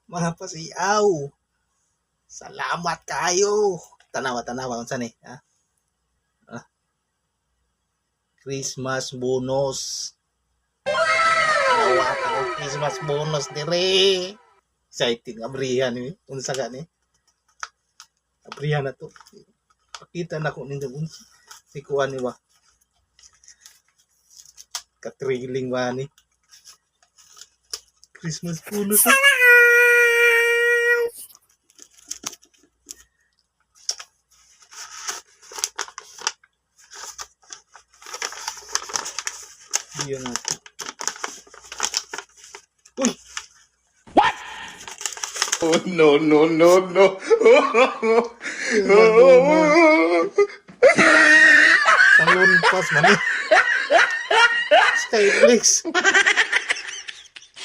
mga pasiaw. Salamat kayo. Tanawa unsa ni, ha? Christmas bonus. Nawat ako Christmas bonus dire. Exciting abrihan ni. Unsa gani? Abrihan na to. Pakita na ko ninyo unsa. Si kuan ni ba? Ka-thrilling ba ni? Christmas bonus. Diyan natin. Uy! Oh, no, no, no, no. Salon pas man eh. Skyflex.